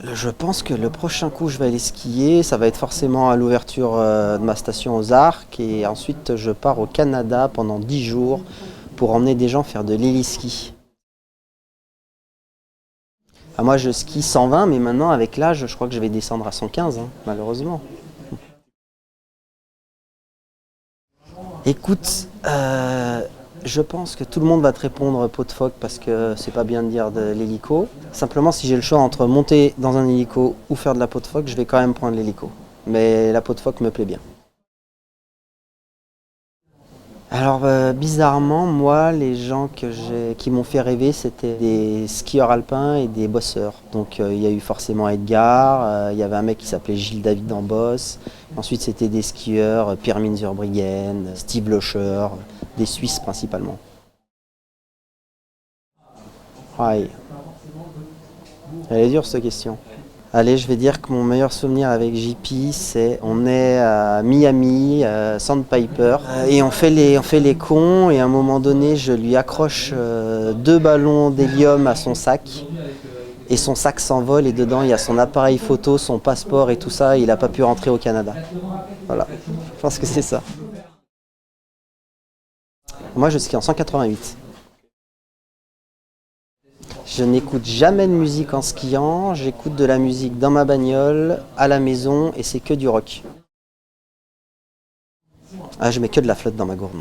Je pense que le prochain coup je vais aller skier, ça va être forcément à l'ouverture de ma station aux Arcs et ensuite je pars au Canada pendant 10 jours pour emmener des gens faire de l'héliski. Ah, moi je skie 120 mais maintenant avec l'âge je crois que je vais descendre à 115 hein, malheureusement. Écoute, je pense que tout le monde va te répondre pot de phoque parce que c'est pas bien de dire de l'hélico. Simplement, si j'ai le choix entre monter dans un hélico ou faire de la pot de phoque, je vais quand même prendre l'hélico. Mais la pot de phoque me plaît bien. Alors, bizarrement, moi, les gens qui m'ont fait rêver, c'était des skieurs alpins et des bosseurs. Donc, il y a eu forcément Edgar, il y avait un mec qui s'appelait Gilles David en boss. Ensuite, c'était des skieurs, Pirmin Zurbriggen, Steve Locher, des Suisses principalement. Ouais, elle est dure cette question. Allez, je vais dire que mon meilleur souvenir avec JP, c'est on est à Miami, Sandpiper, et on fait les cons, et à un moment donné, je lui accroche 2 ballons d'hélium à son sac, et son sac s'envole, et dedans, il y a son appareil photo, son passeport et tout ça, et il n'a pas pu rentrer au Canada. Voilà, je pense que c'est ça. Moi, je skie en 188. Je n'écoute jamais de musique en skiant, j'écoute de la musique dans ma bagnole, à la maison, et c'est que du rock. Ah, je mets que de la flotte dans ma gourde.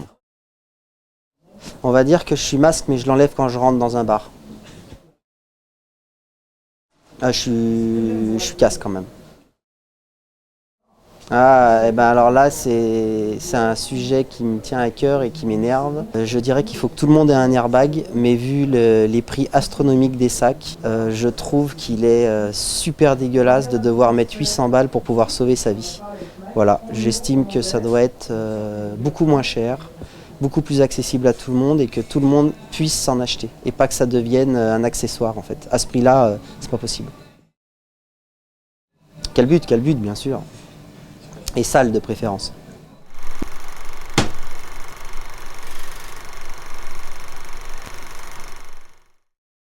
On va dire que je suis masque, mais je l'enlève quand je rentre dans un bar. Ah, je suis casque quand même. Ah, et ben alors là, c'est un sujet qui me tient à cœur et qui m'énerve. Je dirais qu'il faut que tout le monde ait un airbag, mais vu les prix astronomiques des sacs, je trouve qu'il est super dégueulasse de devoir mettre 800 balles pour pouvoir sauver sa vie. Voilà, j'estime que ça doit être beaucoup moins cher, beaucoup plus accessible à tout le monde et que tout le monde puisse s'en acheter et pas que ça devienne un accessoire en fait. À ce prix-là, c'est pas possible. Quel but, bien sûr. Et sale de préférence.